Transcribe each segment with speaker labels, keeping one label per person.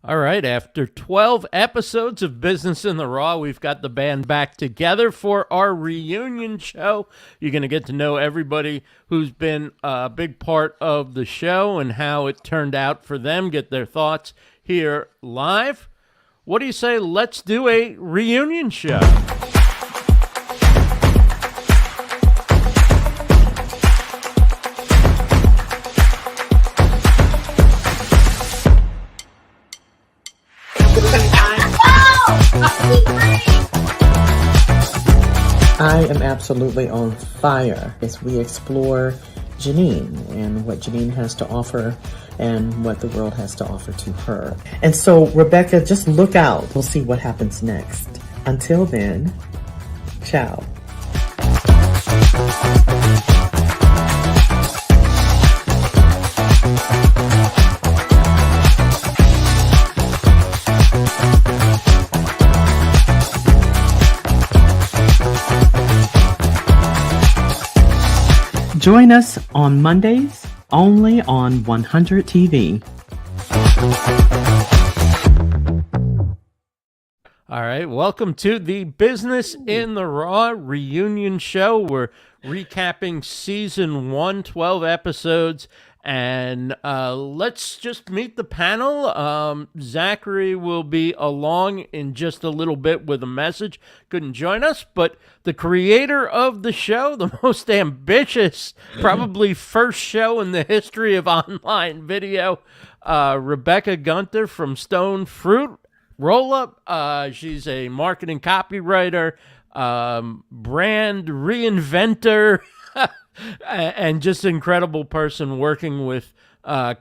Speaker 1: All right, after 12 episodes of Business in the Raw, we've got the band back together for our reunion show. You're going to get to know everybody who's been a big part of the show and how it turned out for them, get their thoughts here live. What do you say? Let's do a reunion show.
Speaker 2: I am absolutely on fire as we explore Janine and what Janine has to offer and what the world has to offer to her. And so, Rebecca, just look out. We'll see what happens next. Until then, ciao. Join us on Mondays, only on 100 TV.
Speaker 1: All right, welcome to the Business in the Raw reunion show. We're recapping season 1, 12 episodes, and let's just meet the panel. Zachary will be along in just a little bit with a message. Couldn't join us, but the creator of the show, the most ambitious, probably first show in the history of online video, Rebecca Gunter from Stone Fruit Roll-Up. She's a marketing copywriter, brand reinventor, and just an incredible person working with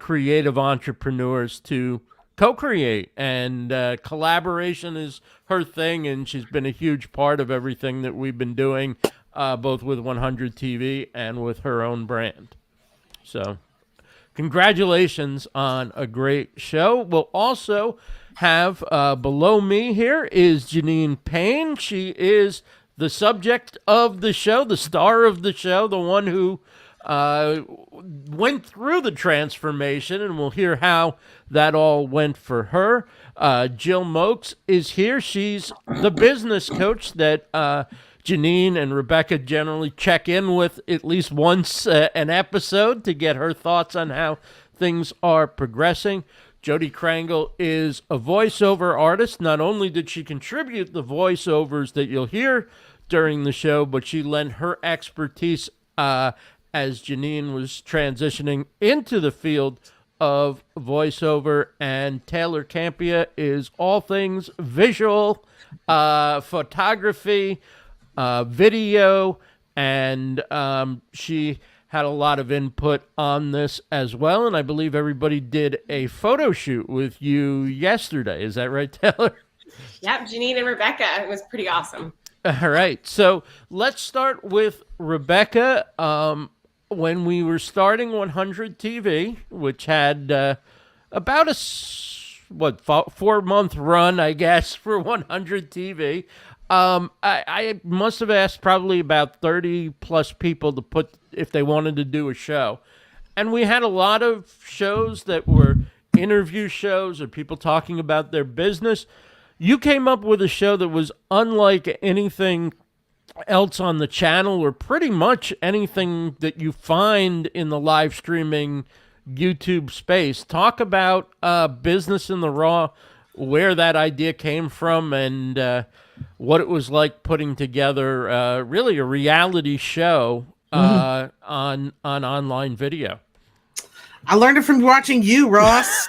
Speaker 1: creative entrepreneurs to co-create, and collaboration is her thing, and she's been a huge part of everything that we've been doing, both with 100 TV and with her own brand. So congratulations on a great show. We'll also have below me here is Janine Payne. She is the subject of the show, the star of the show, the one who went through the transformation, and we'll hear how that all went for her. Gill Moakes is here. She's the business coach that Janine and Rebecca generally check in with at least once an episode to get her thoughts on how things are progressing. Jodi Krangle is a voiceover artist. Not only did she contribute the voiceovers that you'll hear during the show, but she lent her expertise as Janine was transitioning into the field of voiceover. And Taylor Kampia is all things visual, photography, video, and she had a lot of input on this as well. And I believe everybody did a photo shoot with you yesterday. Is that right, Taylor?
Speaker 3: Yep, Janine and Rebecca. It was pretty awesome.
Speaker 1: All right. So let's start with Rebecca. When we were starting 100 TV, which had about a 4-month run, I guess, for 100 TV, I must have asked probably about 30 plus people to put if they wanted to do a show. And we had a lot of shows that were interview shows or people talking about their business. You came up with a show that was unlike anything else on the channel, or pretty much anything that you find in the live streaming YouTube space. Talk about Business in the Raw, where that idea came from, and what it was like putting together really a reality show on online video.
Speaker 4: I learned it from watching you, Ross.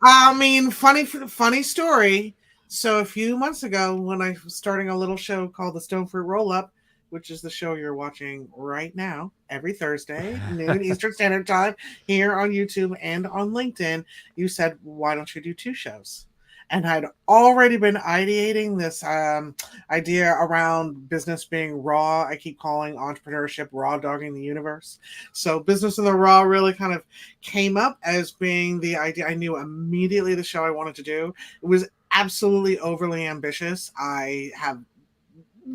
Speaker 4: I mean, funny story. So a few months ago, when I was starting a little show called the Stone Fruit Roll-Up, which is the show you're watching right now, every Thursday, noon Eastern Standard Time, here on YouTube and on LinkedIn, you said, why don't you do 2 shows? And I'd already been ideating this idea around business being raw. I keep calling entrepreneurship raw dogging the universe. So Business in the Raw really kind of came up as being the idea. I knew immediately the show I wanted to do. It was absolutely overly ambitious. I have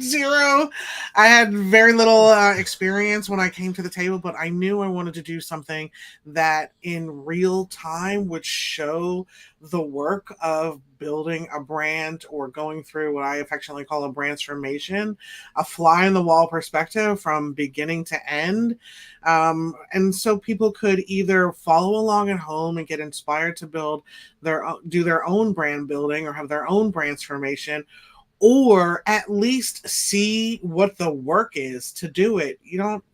Speaker 4: Zero. I had very little experience when I came to the table, but I knew I wanted to do something that in real time would show the work of building a brand or going through what I affectionately call a brand transformation, a fly in the wall perspective from beginning to end. And so people could either follow along at home and get inspired to do their own brand building or have their own brand transformation, or at least see what the work is to do it. You don't,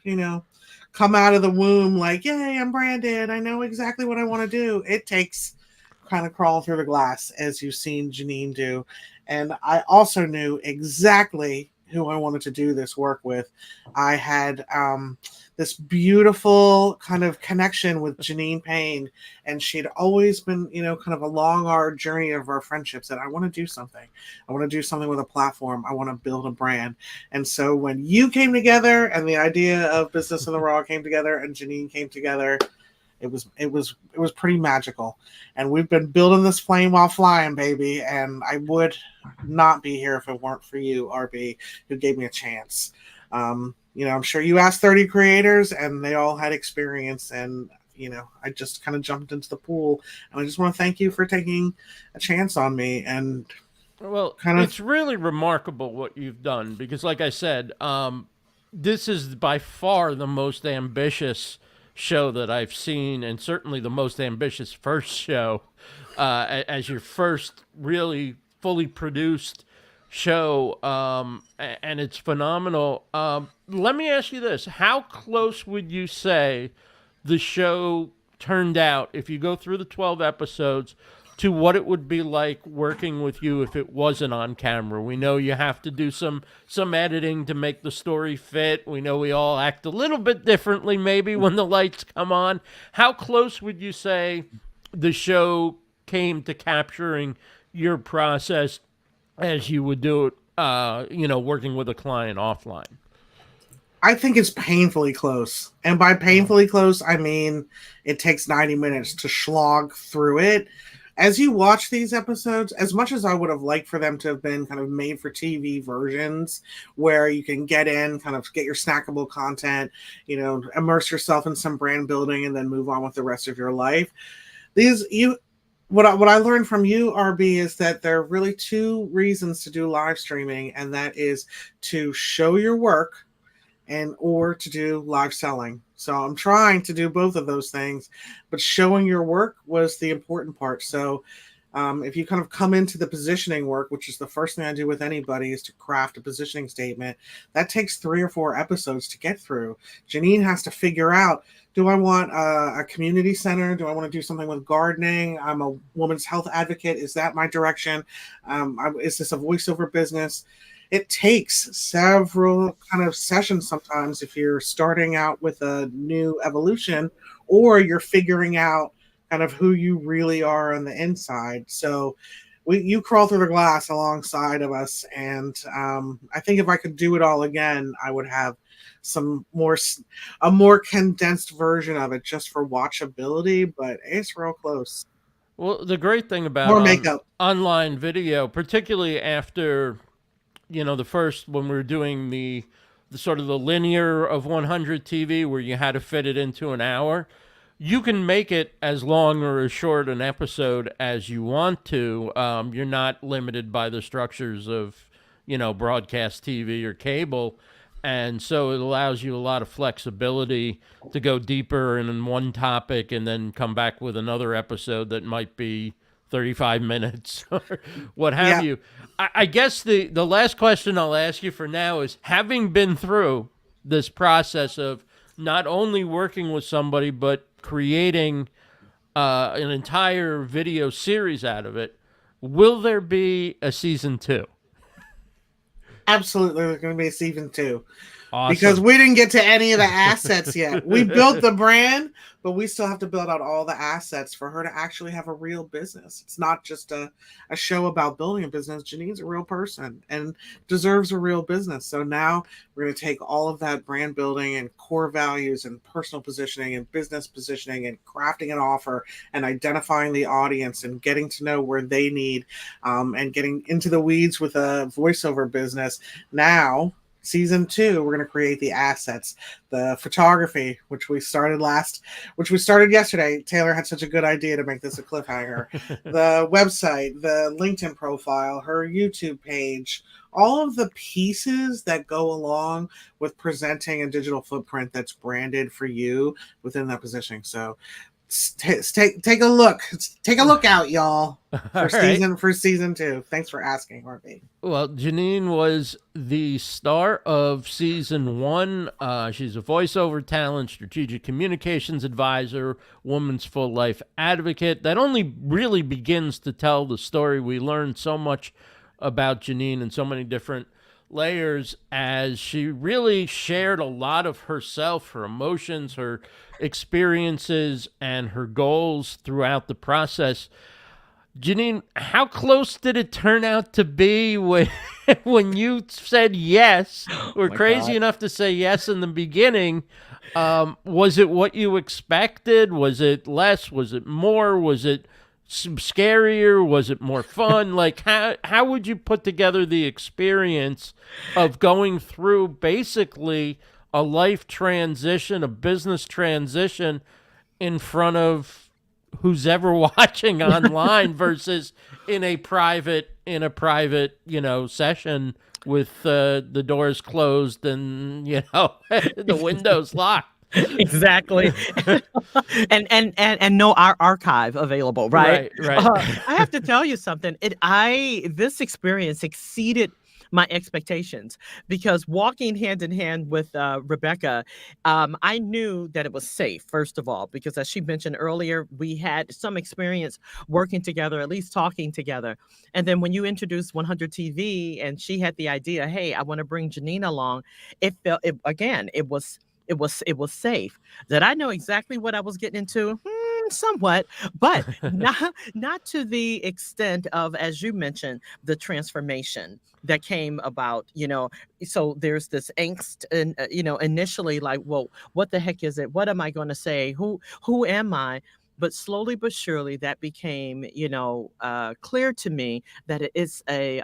Speaker 4: come out of the womb like, yay, I'm branded. I know exactly what I want to do. It takes kind of crawling through the glass, as you've seen Janine do. And I also knew exactly who I wanted to do this work with. I had this beautiful kind of connection with Janine Payne, and she'd always been, kind of along our journey of our friendships that I want to do something. I want to do something with a platform. I want to build a brand. And so when you came together and the idea of Business in the Raw came together and Janine came together, it was pretty magical. And we've been building this plane while flying, baby. And I would not be here if it weren't for you, RB, who gave me a chance. I'm sure you asked 30 creators and they all had experience, and I just kind of jumped into the pool, and I just want to thank you for taking a chance on me. And
Speaker 1: it's really remarkable what you've done, because like I said, this is by far the most ambitious show that I've seen, and certainly the most ambitious first show, as your first really fully produced show, and it's phenomenal. Let me ask you this: how close would you say the show turned out, if you go through the 12 episodes, to what it would be like working with you if it wasn't on camera? We know you have to do some editing to make the story fit. We know we all act a little bit differently maybe when the lights come on. How close would you say the show came to capturing your process as you would do it, working with a client offline?
Speaker 4: I think it's painfully close. And by painfully close, I mean it takes 90 minutes to slog through it. As you watch these episodes, as much as I would have liked for them to have been kind of made for TV versions where you can get in, kind of get your snackable content, immerse yourself in some brand building and then move on with the rest of your life. What I learned from you, RB, is that there are really two reasons to do live streaming, and that is to show your work or to do live selling. So I'm trying to do both of those things, but showing your work was the important part. So if you kind of come into the positioning work, which is the first thing I do with anybody, is to craft a positioning statement, that takes 3 or 4 episodes to get through. Janine has to figure out, do I want a community center? Do I want to do something with gardening? I'm a women's health advocate. Is that my direction? Is this a voiceover business? It takes several kind of sessions sometimes if you're starting out with a new evolution, or you're figuring out kind of who you really are on the inside. So you crawl through the glass alongside of us. And I think if I could do it all again, I would have a more condensed version of it just for watchability, but it's real close.
Speaker 1: Well, the great thing about
Speaker 4: more makeup.
Speaker 1: Online video, particularly after the first, when we were doing the sort of the linear of 100 TV where you had to fit it into an hour, you can make it as long or as short an episode as you want to. You're not limited by the structures of, broadcast TV or cable. And so it allows you a lot of flexibility to go deeper in one topic and then come back with another episode that might be 35 minutes or what have you. I guess the last question I'll ask you for now is, having been through this process of not only working with somebody but creating an entire video series out of it, will there be a season 2?
Speaker 4: Absolutely, there's going to be a season 2. because
Speaker 1: Awesome.
Speaker 4: we didn't get to any of the assets yet. We built the brand, but we still have to build out all the assets for her to actually have a real business. It's not just a show about building a business. Janine's a real person and deserves a real business. So now we're going to take all of that brand building and core values and personal positioning and business positioning and crafting an offer and identifying the audience and getting to know where they need, and getting into the weeds with a voiceover business. Now, season 2, we're going to create the assets, the photography, which we started yesterday. Taylor had such a good idea to make this a cliffhanger. The website, the LinkedIn profile, her YouTube page, all of the pieces that go along with presenting a digital footprint that's branded for you within that positioning. So take a look. Take a look out, y'all, for season 2. Thanks for asking, RB.
Speaker 1: Well, Janine was the star of season 1. She's a voiceover talent, strategic communications advisor, woman's full life advocate. That only really begins to tell the story. We learned so much about Janine in so many different layers as she really shared a lot of herself, her emotions, her experiences, and her goals throughout the process. Janine, how close did it turn out to be when, when you said yes? We're crazy enough to say yes in the beginning. Was it what you expected? Was it less? Was it more? Was it scarier? Was it more fun? Like, how would you put together the experience of going through basically a life transition, a business transition in front of who's ever watching online versus in a private, session with the doors closed and, the windows locked?
Speaker 5: Exactly. and no archive available, right?
Speaker 1: Right.
Speaker 5: I have to tell you something. This experience exceeded my expectations, because walking hand in hand with Rebecca, I knew that it was safe, first of all, because as she mentioned earlier, we had some experience working together, at least talking together. And then when you introduced 100 TV and she had the idea, hey, I want to bring Janine along, it was safe. Did I know exactly what I was getting into? Somewhat, but not to the extent of, as you mentioned, the transformation that came about. So there's this angst, and initially, like, well, what the heck is it? What am I going to say? Who am I? But slowly but surely, that became, clear to me that it is a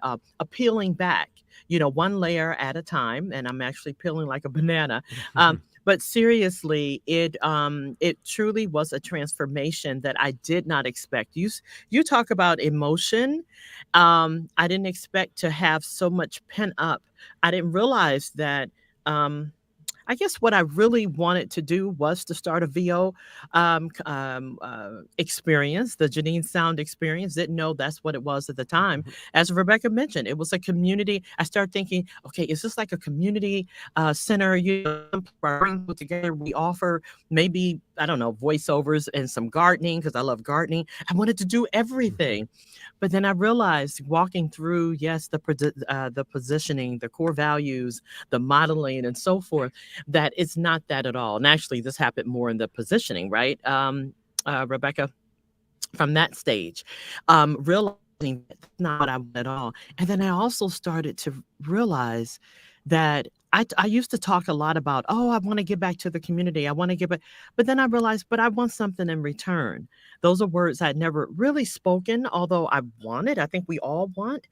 Speaker 5: peeling back, one layer at a time, and I'm actually peeling like a banana. But seriously, it truly was a transformation that I did not expect. You talk about emotion. I didn't expect to have so much pent up. I didn't realize that. I guess what I really wanted to do was to start a VO experience, the Janine Sound experience. Didn't know that's what it was at the time. As Rebecca mentioned, it was a community. I started thinking, okay, is this like a community center? Bring together. We offer maybe, I don't know, voiceovers and some gardening, because I love gardening. I wanted to do everything. But then I realized, walking through, yes, the positioning, the core values, the modeling, and so forth, that it's not that at all. And actually, this happened more in the positioning, right, Rebecca, from that stage, realizing that's not what I want at all. And then I also started to realize that I used to talk a lot about, I want to give back to the community. I want to give it. But then I realized, but I want something in return. Those are words I'd never really spoken, although I think we all want.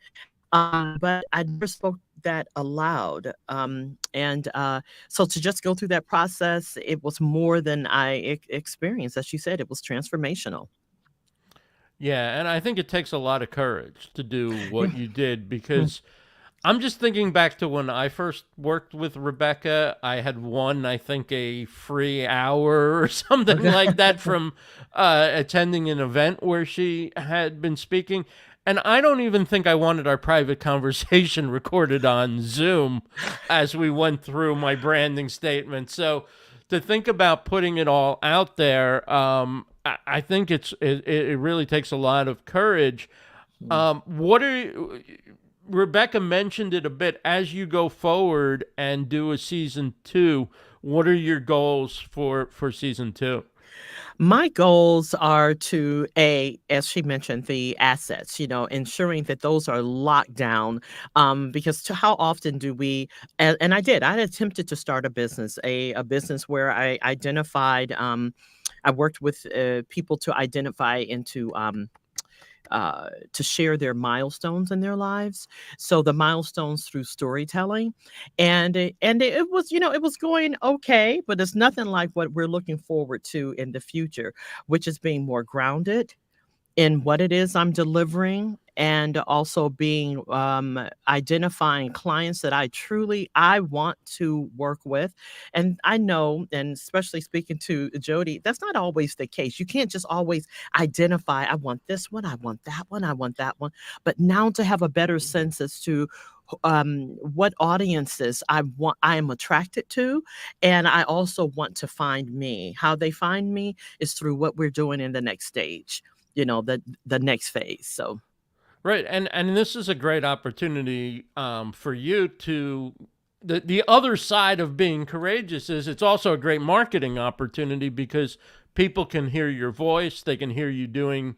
Speaker 5: But I never spoke that aloud. So to just go through that process, it was more than I experienced. As you said, it was transformational.
Speaker 1: Yeah, and I think it takes a lot of courage to do what you did, because I'm just thinking back to when I first worked with Rebecca. I had won, I think, a free hour or something like that from attending an event where she had been speaking. And I don't even think I wanted our private conversation recorded on Zoom as we went through my branding statement. So to think about putting it all out there, I think it really takes a lot of courage. Rebecca mentioned it a bit. As you go forward and do a season 2, what are your goals for season 2?
Speaker 5: My goals are to, as she mentioned, the assets, ensuring that those are locked down. Because how often do we, and I attempted to start a business, a business where I identified, I worked with people to identify into, to share their milestones in their lives. So the milestones through storytelling, and it was, it was going okay, but it's nothing like what we're looking forward to in the future, which is being more grounded in what it is I'm delivering, and also being identifying clients that I want to work with. And I know, and especially speaking to Jodi, that's not always the case. You can't just always identify, I want this one, I want that one, I want that one. But now to have a better sense as to what audiences I am attracted to, and I also want to find me. How they find me is through what we're doing in the next stage, the next phase. So
Speaker 1: Right, and this is a great opportunity for you to. The other side of being courageous is it's also a great marketing opportunity, because people can hear your voice, they can hear you doing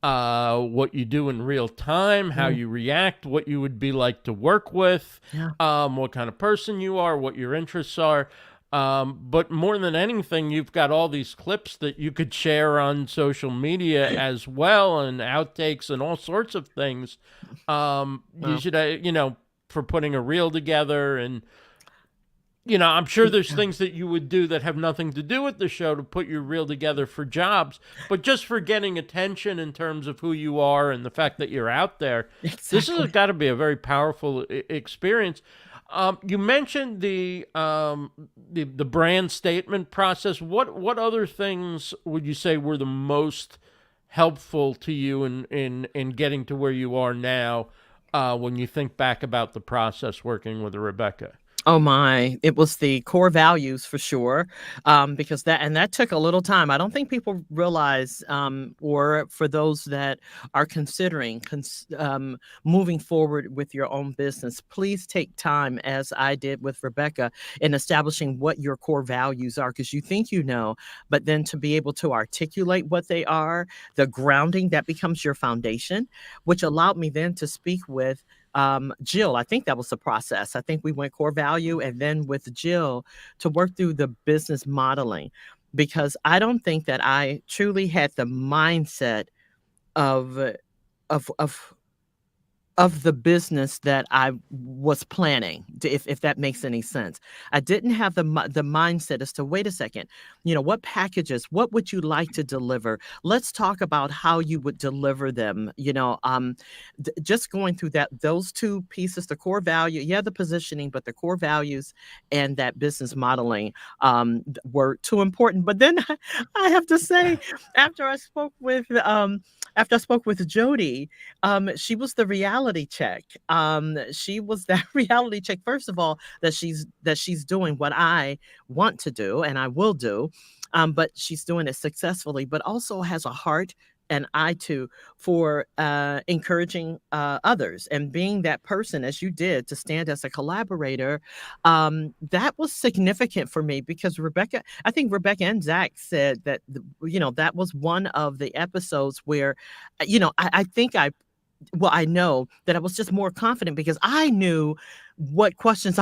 Speaker 1: what you do in real time, how you react, what you would be like to work with,
Speaker 5: yeah.
Speaker 1: what kind of person you are, what your interests are. But more than anything, you've got all these clips that you could share on social media as well, and outtakes and all sorts of things. You should, for putting a reel together, and, I'm sure there's things that you would do that have nothing to do with the show to put your reel together for jobs, but just for getting attention in terms of who you are and the fact that you're out there.
Speaker 5: Exactly.
Speaker 1: This has got to be a very powerful experience. You mentioned the brand statement process. What other things would you say were the most helpful to you in getting to where you are now, when you think back about the process working with Rebecca?
Speaker 5: Oh my, it was the core values for sure. Because that took a little time. I don't think people realize, or for those that are considering moving forward with your own business, please take time, as I did with Rebecca, in establishing what your core values are, because you think but then to be able to articulate what they are, the grounding that becomes your foundation, which allowed me then to speak with Gill. I think that was the process. I think we went core value, and then with Gill to work through the business modeling, because I don't think that I truly had the mindset of of of of the business that I was planning, if that makes any sense. I didn't have the mindset as to, wait a second, what packages, what would you like to deliver? Let's talk about how you would deliver them. Just going through those two pieces, the core value, the positioning, but the core values and that business modeling were too important. But then I have to say, after I spoke with Jodi, she was the reality check. She was that reality check, first of all, that she's doing what I want to do and I will do, but she's doing it successfully, but also has a heart and eye too for encouraging others and being that person, as you did, to stand as a collaborator. That was significant for me, because I think Rebecca and Zack said that that was one of the episodes where I know that I was just more confident, because I knew what questions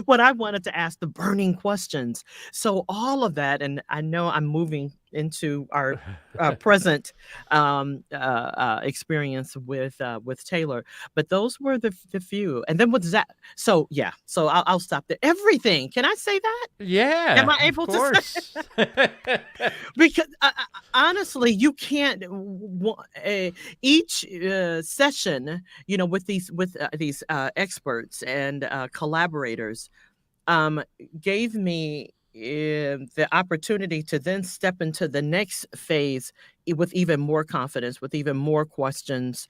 Speaker 5: what I wanted to ask, the burning questions. So all of that, and I know I'm moving into our present experience with Taylor, but those were the few. And then with Zack, so I'll stop there. Everything. Can I say that?
Speaker 1: Yeah.
Speaker 5: Am I able to say? Because honestly, you can't. Each session, with these experts and collaborators, gave me the opportunity to then step into the next phase with even more confidence, with even more questions,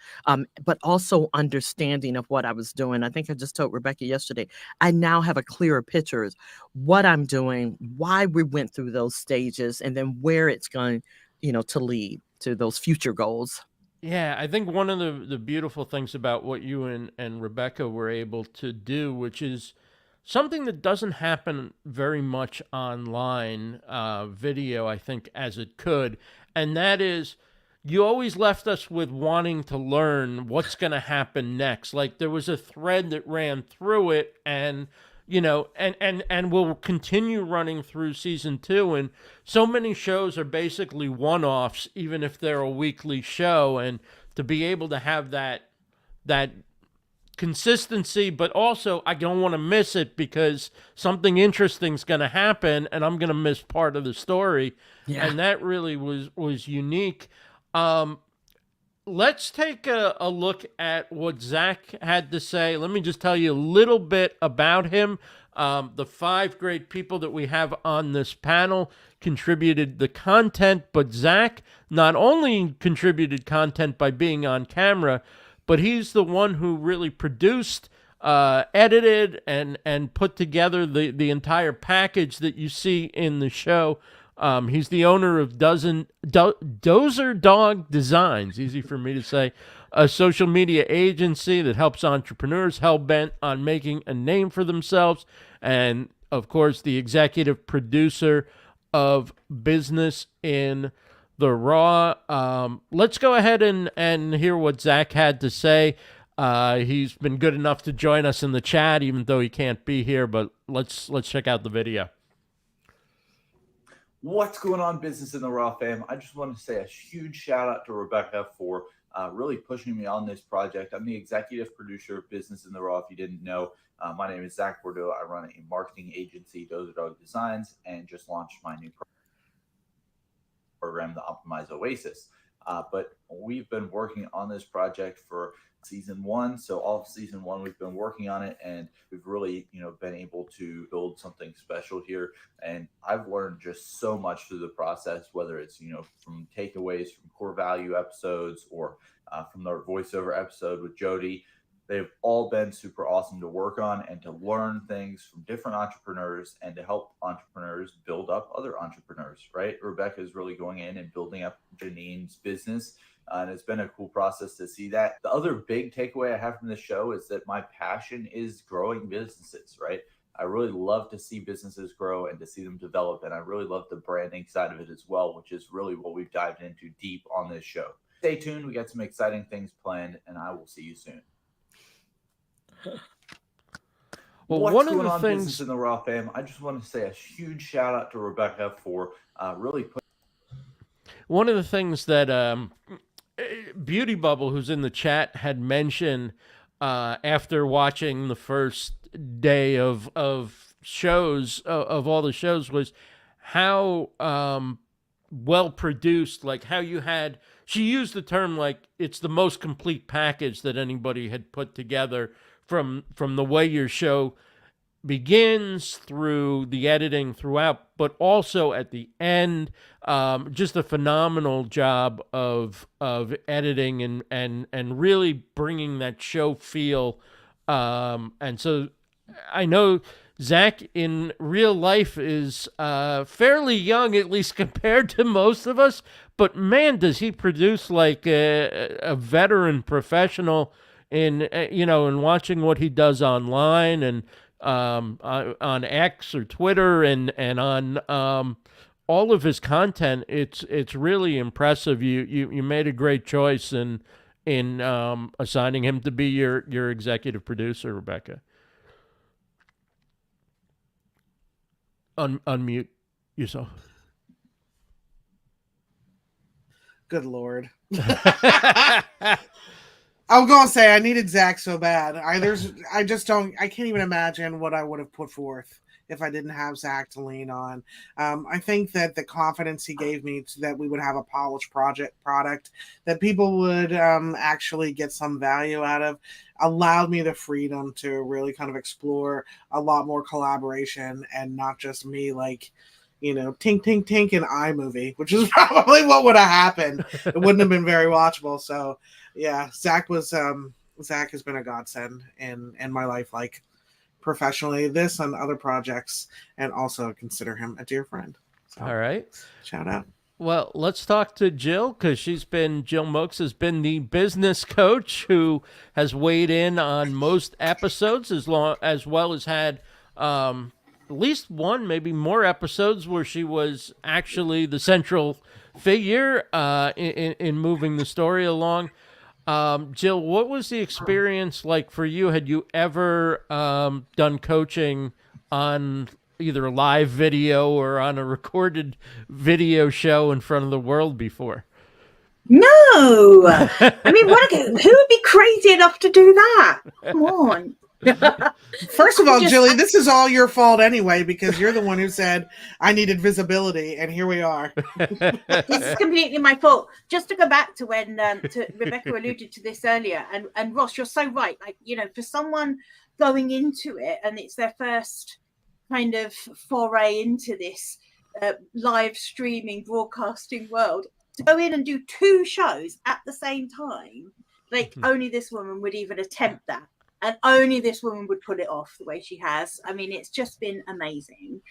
Speaker 5: but also understanding of what I was doing. I think I just told Rebecca yesterday, I now have a clearer picture of what I'm doing, why we went through those stages, and then where it's going, to lead to those future goals.
Speaker 1: Yeah, I think one of the beautiful things about what you and Rebecca were able to do, which is something that doesn't happen very much online video, I think, as it could, and that is you always left us with wanting to learn what's going to happen next. Like there was a thread that ran through it, and and will continue running through season 2. And so many shows are basically one-offs, even if they're a weekly show. And to be able to have that consistency, but also I don't want to miss it because something interesting is going to happen, and I'm going to miss part of the story.
Speaker 5: Yeah.
Speaker 1: And that really was unique. Let's take a look at what Zack had to say. Let me just tell you a little bit about him. The 5 great people that we have on this panel contributed the content, but Zack not only contributed content by being on camera, but he's the one who really produced, edited, and put together the entire package that you see in the show. He's the owner of Dozer Dog Designs, easy for me to say, a social media agency that helps entrepreneurs hell-bent on making a name for themselves, and, of course, the executive producer of Business in the Raw. Let's go ahead and hear what Zack had to say. He's been good enough to join us in the chat, even though he can't be here, but let's check out the video.
Speaker 6: What's going on, Business in the Raw fam? I just want to say a huge shout out to Rebecca for really pushing me on this project. I'm the executive producer of Business in the Raw. If you didn't know, my name is Zack Bordeaux. I run a marketing agency, Dozer Dog Designs, and just launched my new program, the Optimize Oasis. But we've been working on this project for season 1. So all of season 1, we've been working on it, and we've really, been able to build something special here. And I've learned just so much through the process, whether it's, from takeaways from core value episodes or from the voiceover episode with Jodi. They've all been super awesome to work on and to learn things from different entrepreneurs and to help entrepreneurs build up other entrepreneurs, right? Rebecca is really going in and building up Janine's business. And it's been a cool process to see that. The other big takeaway I have from the show is that my passion is growing businesses, right? I really love to see businesses grow and to see them develop. And I really love the branding side of it as well, which is really what we've dived into deep on this show. Stay tuned. We got some exciting things planned, and I will see you soon.
Speaker 1: Well,
Speaker 6: what's
Speaker 1: one
Speaker 6: going
Speaker 1: of the
Speaker 6: on,
Speaker 1: things
Speaker 6: Business in the Raw fam, I just want to say a huge shout out to Rebecca for really putting.
Speaker 1: One of the things that Beauty Bubble, who's in the chat, had mentioned after watching the first day of shows, of all the shows, was how well produced, like how you had, she used the term like it's the most complete package that anybody had put together, from the way your show begins through the editing throughout, but also at the end. Just a phenomenal job of editing and really bringing that show feel. And so I know Zack in real life is fairly young, at least compared to most of us, but man, does he produce like a veteran professional in, in watching what he does online and on X or Twitter and on all of his content. It's really impressive. You made a great choice in assigning him to be your executive producer, Rebecca. Unmute yourself.
Speaker 4: Good Lord. I was gonna say I needed Zack so bad. I can't even imagine what I would have put forth if I didn't have Zack to lean on. I think that the confidence he gave me that we would have a polished product that people would actually get some value out of allowed me the freedom to really kind of explore a lot more collaboration and not just me like, tink, tink, tink in iMovie, which is probably what would have happened. It wouldn't have been very watchable. So yeah, Zack has been a godsend in my life, like professionally, this and other projects, and also consider him a dear friend. So,
Speaker 1: all right.
Speaker 4: Shout out.
Speaker 1: Well, let's talk to Gill because Gill Moakes has been the business coach who has weighed in on most episodes as well as had at least one, maybe more episodes where she was actually the central figure in moving the story along. Gill, what was the experience like for you? Had you ever done coaching on either a live video or on a recorded video show in front of the world before?
Speaker 7: No, I mean, who would be crazy enough to do that? Come on.
Speaker 4: First of all, Julie, this is all your fault anyway, because you're the one who said I needed visibility, and here we are.
Speaker 7: This is completely my fault. Just to go back to when Rebecca alluded to this earlier, and Ross, you're so right. Like, for someone going into it and it's their first kind of foray into this live streaming broadcasting world, to go in and do 2 shows at the same time, like only this woman would even attempt that. And only this woman would pull it off the way she has. I mean, it's just been amazing.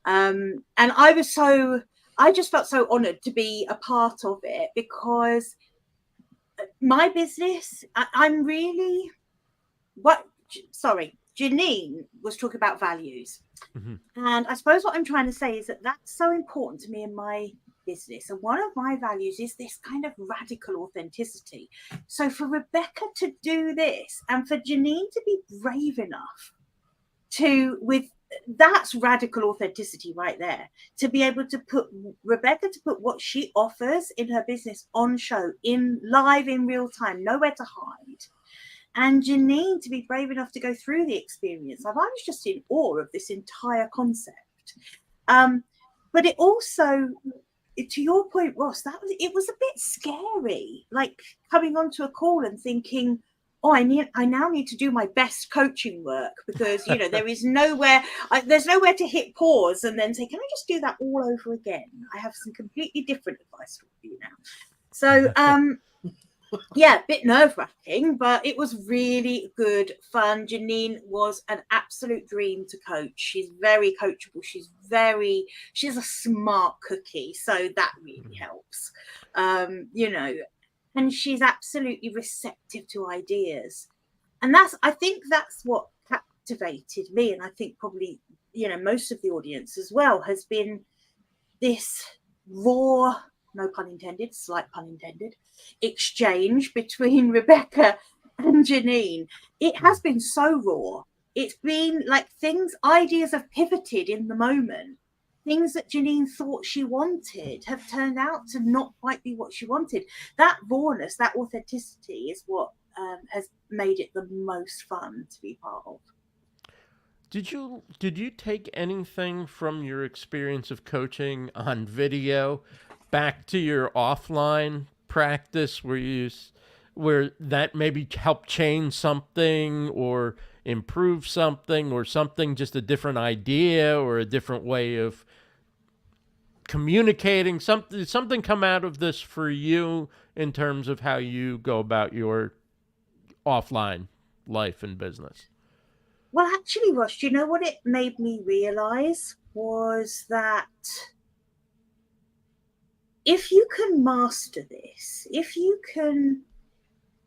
Speaker 7: And I just felt so honored to be a part of it, because my business, Janine was talking about values. Mm-hmm. And I suppose what I'm trying to say is that that's so important to me in my business. And one of my values is this kind of radical authenticity. So for Rebecca to do this, and for Janine to be brave enough that's radical authenticity right there, to be able to put what she offers in her business on show, in live, in real time, nowhere to hide. And Janine to be brave enough to go through the experience. I was just in awe of this entire concept. But it also, to your point, Ross, it was a bit scary, like coming onto a call and thinking, I now need to do my best coaching work, because there is there's nowhere to hit pause and then say, can I just do that all over again? I have some completely different advice for you now. So yeah, a bit nerve-wracking, but it was really good fun. Janine was an absolute dream to coach. She's very coachable. She's a smart cookie, so that really helps. And she's absolutely receptive to ideas. And I think that's what captivated me, and I think probably, most of the audience as well, has been this raw, no pun intended, slight pun intended, exchange between Rebecca and Janine. It has been so raw. It's been like ideas have pivoted in the moment. Things that Janine thought she wanted have turned out to not quite be what she wanted. That rawness, that authenticity is what has made it the most fun to be part of.
Speaker 1: Did you take anything from your experience of coaching on video back to your offline practice where that maybe helped change something or improve something, or something, just a different idea or a different way of communicating? Something come out of this for you in terms of how you go about your offline life and business?
Speaker 7: Well, actually, Ross, do you know what it made me realize was that if you can master this, if you can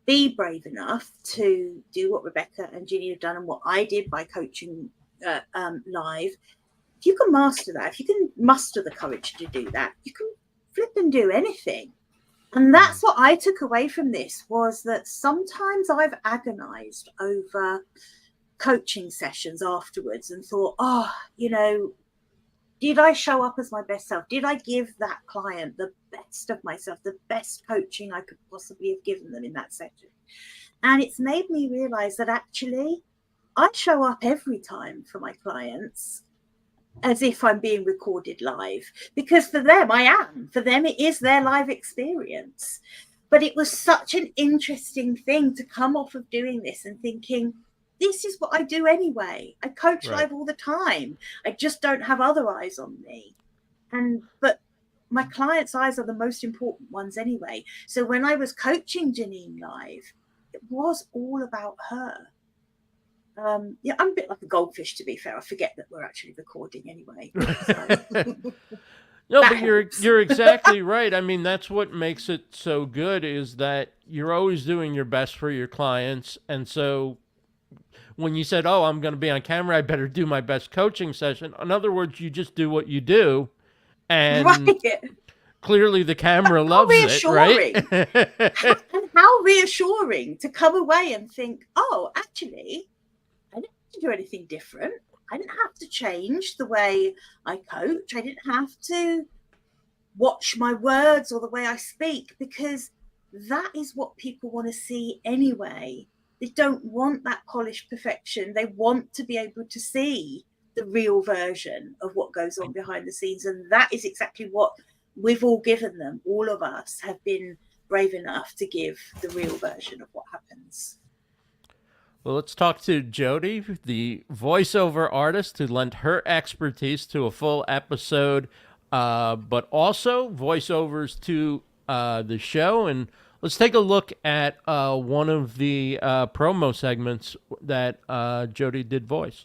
Speaker 7: be brave enough to do what Rebecca and Ginny have done and what I did by coaching live, if you can master that, if you can muster the courage to do that, you can flip and do anything. And that's what I took away from this, was that sometimes I've agonized over coaching sessions afterwards and thought, did I show up as my best self? Did I give that client the best of myself, the best coaching I could possibly have given them in that session? And it's made me realize that actually I show up every time for my clients as if I'm being recorded live, because for them, I am. For them, it is their live experience. But it was such an interesting thing to come off of doing this and thinking, this is what I do anyway. I coach live all the time. I just don't have other eyes on me. But my clients' eyes are the most important ones anyway. So when I was coaching Janine live, it was all about her. I'm a bit like a goldfish, to be fair. I forget that we're actually recording anyway. So.
Speaker 1: No,
Speaker 7: That
Speaker 1: but you're
Speaker 7: helps.
Speaker 1: you're exactly right. I mean, that's what makes it so good is that you're always doing your best for your clients. And so when you said, "Oh, I'm going to be on camera, I better do my best coaching session." In other words, you just do what you do, and
Speaker 7: Right.
Speaker 1: clearly the camera
Speaker 7: How
Speaker 1: loves it, right?
Speaker 7: reassuring. And how reassuring to come away and think, oh, actually, I didn't have to do anything different. I didn't have to change the way I coach. I didn't have to watch my words or the way I speak, because that is what people want to see anyway. They don't want that polished perfection. They want to be able to see the real version of what goes on behind the scenes. And that is exactly what we've all given them. All of us have been brave enough to give the real version of what happens.
Speaker 1: Well, let's talk to Jodi, the voiceover artist who lent her expertise to a full episode, but also voiceovers to the show. And let's take a look at one of the promo segments that Jodi did voice.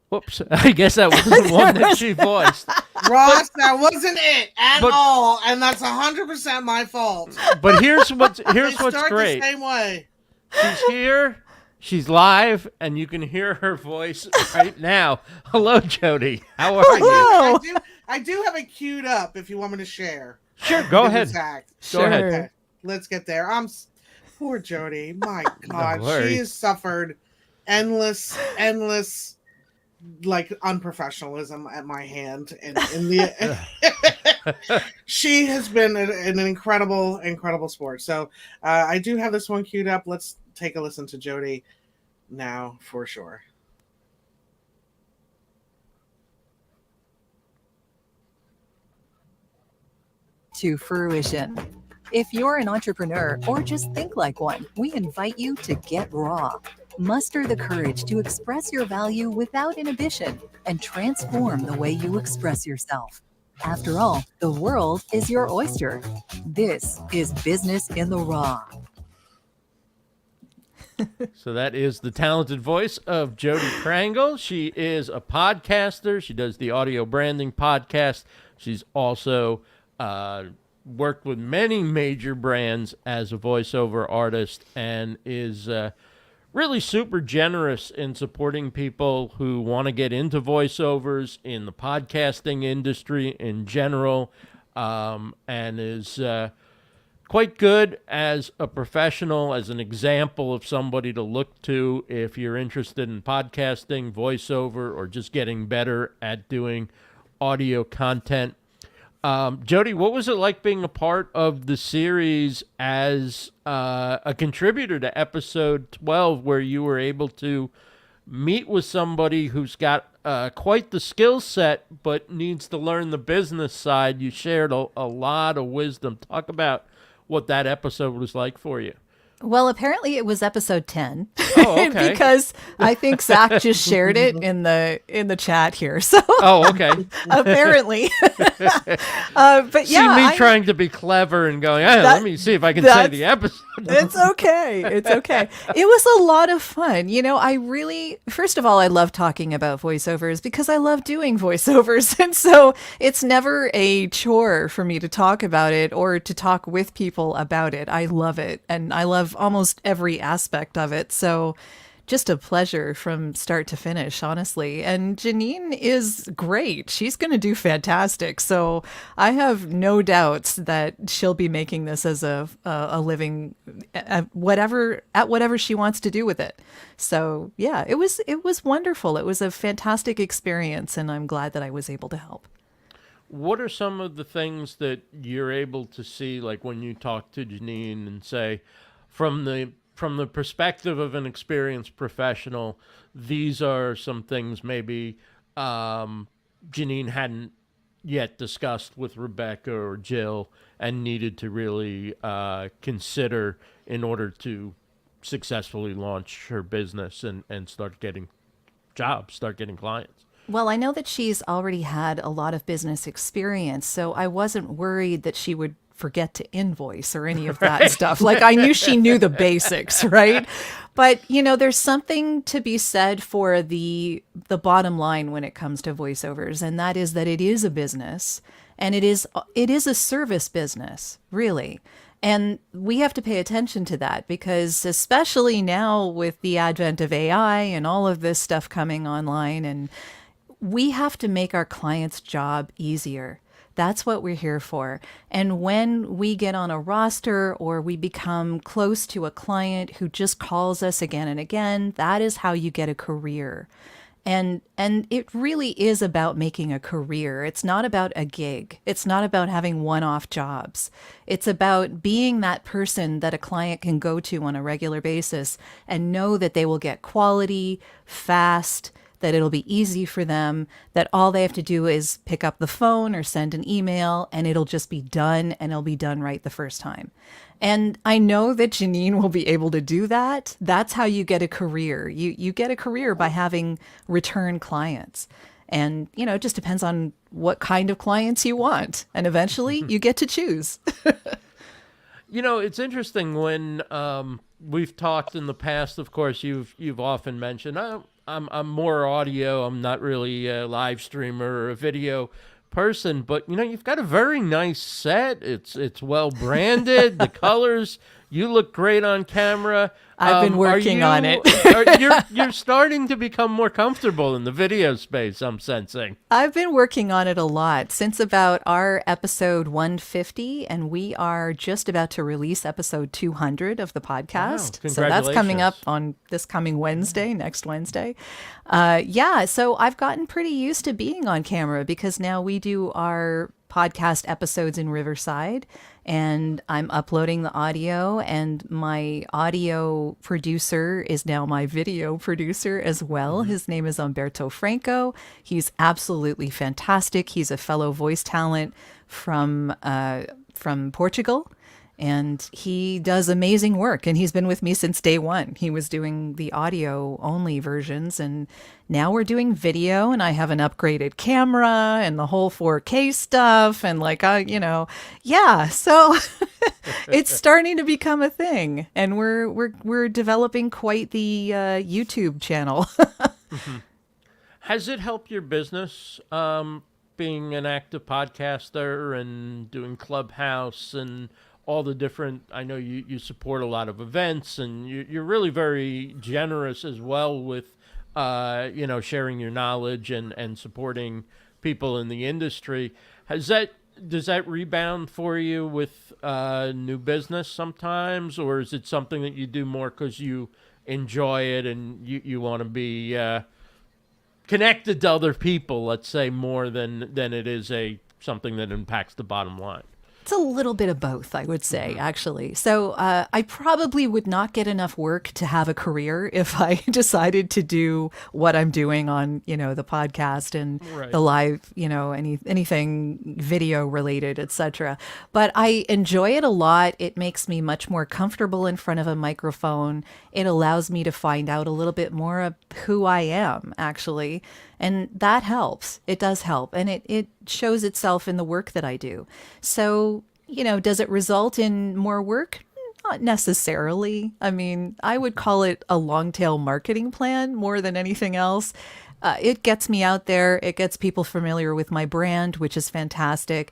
Speaker 1: Whoops, I guess that wasn't the one that she voiced.
Speaker 4: Ross, that wasn't it at
Speaker 1: but-
Speaker 4: all, and that's 100% my fault.
Speaker 1: But here's what's
Speaker 4: They start
Speaker 1: great.
Speaker 4: the same way.
Speaker 1: She's here, she's live, and you can hear her voice right now. Hello, Jodi. How are you?
Speaker 4: I do have it queued up if you want me to share.
Speaker 1: Sure, go
Speaker 4: Give
Speaker 1: ahead.
Speaker 4: Zack.
Speaker 1: Go ahead.
Speaker 4: Okay, let's get there. Poor Jodi. My God,
Speaker 1: worry.
Speaker 4: she has suffered endless, like unprofessionalism at my hand, and in the she has been an incredible sport. So I do have this one queued up. Let's take a listen to Jodi now for sure.
Speaker 8: To fruition. If you're an entrepreneur or just think like one, we invite you to get raw. Muster the courage to express your value without inhibition and transform the way you express yourself. After all, the world is your oyster. This is Business in the Raw.
Speaker 1: So that is the talented voice of Jodi Krangle. She is a podcaster. She does the audio branding podcast. She's also worked with many major brands as a voiceover artist and is really super generous in supporting people who want to get into voiceovers in the podcasting industry in general, and is quite good as a professional, as an example of somebody to look to if you're interested in podcasting, voiceover, or just getting better at doing audio content. Jodi, what was it like being a part of the series as a contributor to episode 12, where you were able to meet with somebody who's got quite the skill set but needs to learn the business side? You shared a lot of wisdom. Talk about what that episode was like for you.
Speaker 9: Well, apparently it was episode 10.
Speaker 1: Oh, okay.
Speaker 9: Because I think Zack just shared it in the chat here. So
Speaker 1: Oh, okay.
Speaker 9: apparently. But yeah,
Speaker 1: See me trying to be clever and going, let me see if I can say the episode.
Speaker 9: It's okay. It's okay. It was a lot of fun. You know, I really, first of all, I love talking about voiceovers because I love doing voiceovers. And so it's never a chore for me to talk about it or to talk with people about it. I love it. And I love almost every aspect of it. So just a pleasure from start to finish, honestly. And Janine is great. She's going to do fantastic. So I have no doubts that she'll be making this as a living at whatever she wants to do with it. So yeah, it was wonderful. It was a fantastic experience, and I'm glad that I was able to help.
Speaker 1: What are some of the things that you're able to see, like when you talk to Janine and say, from the perspective of an experienced professional, these are some things maybe Janine hadn't yet discussed with Rebecca or Gill and needed to really consider in order to successfully launch her business and start getting jobs, start getting clients.
Speaker 9: Well, I know that she's already had a lot of business experience, so I wasn't worried that she would forget to invoice or any of that stuff. Like, I knew she knew the basics, right? But, there's something to be said for the bottom line when it comes to voiceovers, and that is that it is a business, and it is a service business, really. And we have to pay attention to that, because especially now with the advent of AI and all of this stuff coming online, and we have to make our clients' job easier. That's what we're here for. And when we get on a roster or we become close to a client who just calls us again and again, that is how you get a career. And it really is about making a career. It's not about a gig. It's not about having one-off jobs. It's about being that person that a client can go to on a regular basis and know that they will get quality, fast, that it'll be easy for them, that all they have to do is pick up the phone or send an email, and it'll just be done, and it'll be done right the first time. And I know that Janine will be able to do that. That's how you get a career. You get a career by having return clients. And, it just depends on what kind of clients you want. And eventually you get to choose.
Speaker 1: It's interesting when we've talked in the past, of course, you've often mentioned, I'm more audio. I'm not really a live streamer or a video person, but you've got a very nice set. It's well branded. The colors, you look great on camera.
Speaker 9: I've been working on it.
Speaker 1: You're starting to become more comfortable in the video space, I'm sensing.
Speaker 9: I've been working on it a lot since about our episode 150, and we are just about to release episode 200 of the podcast.
Speaker 1: Wow,
Speaker 9: so that's coming up on this coming Wednesday, next Wednesday. So I've gotten pretty used to being on camera, because now we do our podcast episodes in Riverside, and I'm uploading the audio, and my audio producer is now my video producer as well. His name is Umberto Franco. He's absolutely fantastic. He's a fellow voice talent from Portugal. And he does amazing work, and he's been with me since day one. He was doing the audio only versions, and now we're doing video, and I have an upgraded camera and the whole 4K stuff, and so it's starting to become a thing, and we're developing quite the YouTube channel.
Speaker 1: Has it helped your business, being an active podcaster and doing Clubhouse and all the different, I know you support a lot of events, and you're really very generous as well with, sharing your knowledge and supporting people in the industry. Does that rebound for you with new business sometimes, or is it something that you do more because you enjoy it and you want to be connected to other people, let's say, more than it is something that impacts the bottom line?
Speaker 9: It's a little bit of both, I would say, actually. So I probably would not get enough work to have a career if I decided to do what I'm doing on, the podcast and the live, anything video related, etc. But I enjoy it a lot. It makes me much more comfortable in front of a microphone. It allows me to find out a little bit more of who I am, actually. And that helps. It does help. And it shows itself in the work that I do. So, does it result in more work? Not necessarily. I mean, I would call it a long tail marketing plan more than anything else. It gets me out there. It gets people familiar with my brand, which is fantastic.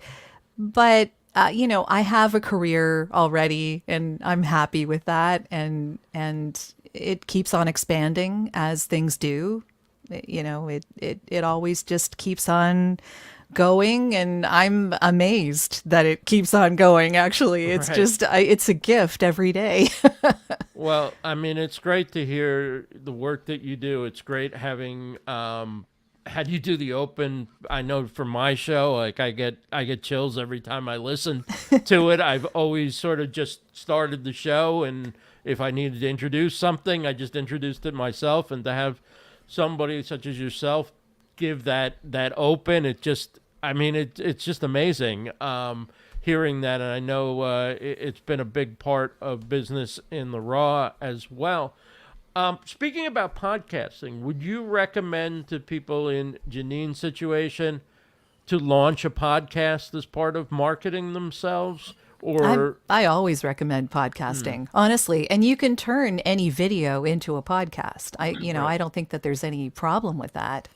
Speaker 9: But, I have a career already, and I'm happy with that. And it keeps on expanding as things do. It always just keeps on going, and I'm amazed that it keeps on going. Actually, it's just it's a gift every day.
Speaker 1: Well, I mean, it's great to hear the work that you do. It's great having had you do the open. I know for my show, like I get chills every time I listen to it. I've always sort of just started the show, and if I needed to introduce something, I just introduced it myself, and to have somebody such as yourself give that open, it's just amazing hearing that. And I know it's been a big part of business in the Raw as well. Speaking about podcasting, would you recommend to people in Janine's situation to launch a podcast as part of marketing themselves? Or
Speaker 9: I always recommend podcasting, honestly, and you can turn any video into a podcast. I don't think that there's any problem with that.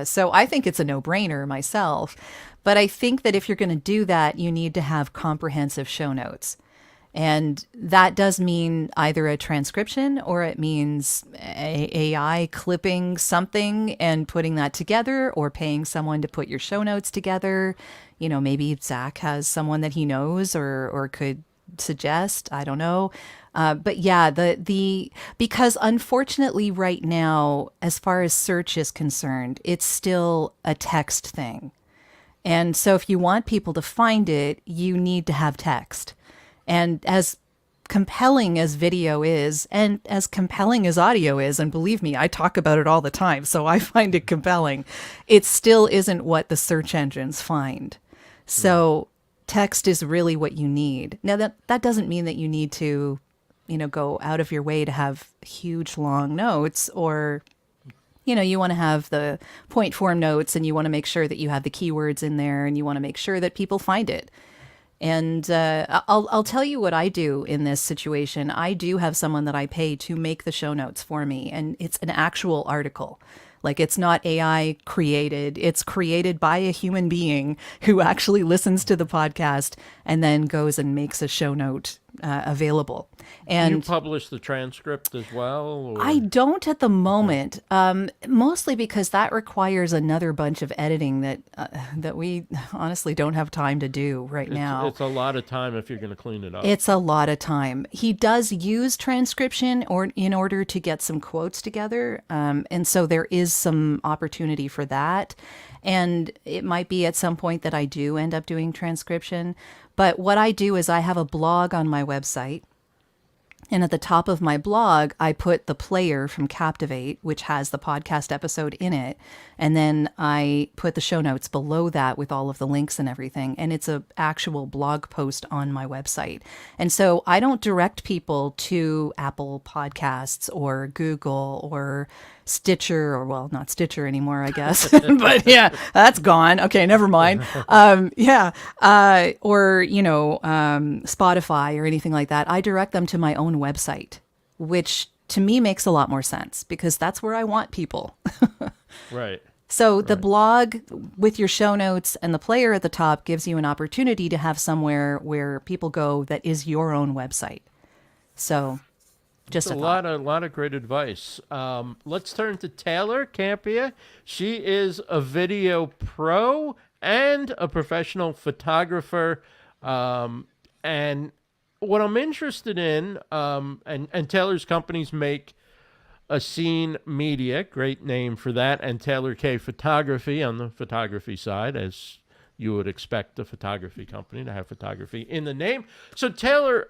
Speaker 9: So I think it's a no-brainer myself. But I think that if you're going to do that, you need to have comprehensive show notes. And that does mean either a transcription or it means AI clipping something and putting that together, or paying someone to put your show notes together. Maybe Zack has someone that he knows or could suggest. I don't know. But yeah, because unfortunately right now, as far as search is concerned, it's still a text thing. And so if you want people to find it, you need to have text. And as compelling as video is, and as compelling as audio is, and believe me, I talk about it all the time, so I find it compelling, it still isn't what the search engines find. So text is really what you need. Now, that doesn't mean that you need to, go out of your way to have huge, long notes, or you want to have the point form notes, and you want to make sure that you have the keywords in there, and you want to make sure that people find it. And I'll tell you what I do in this situation. I do have someone that I pay to make the show notes for me, and it's an actual article. Like, it's not AI created. It's created by a human being who actually listens to the podcast and then goes and makes a show note available. And
Speaker 1: you publish the transcript as well? Or?
Speaker 9: I don't at the moment, mostly because that requires another bunch of editing that we honestly don't have time to do now.
Speaker 1: It's a lot of time if you're going to clean it up.
Speaker 9: It's a lot of time. He does use transcription in order to get some quotes together, and so there is some opportunity for that. And it might be at some point that I do end up doing transcription. But what I do is I have a blog on my website. And at the top of my blog, I put the player from Captivate, which has the podcast episode in it. And then I put the show notes below that with all of the links and everything. And it's an actual blog post on my website. And so I don't direct people to Apple Podcasts or Google or Stitcher, or well, not Stitcher anymore, I guess. But yeah, that's gone. Okay, never mind. Or, Spotify or anything like that. I direct them to my own website, which to me makes a lot more sense because that's where I want people.
Speaker 1: Right.
Speaker 9: So the blog with your show notes and the player at the top gives you an opportunity to have somewhere where people go that is your own website. So just
Speaker 1: a lot of great advice. Let's turn to Taylor Kampia. She is a video pro and a professional photographer. And what I'm interested in, and Taylor's companies make A Scene Media, great name for that, and Taylor K Photography on the photography side, as you would expect a photography company to have photography in the name. So Taylor,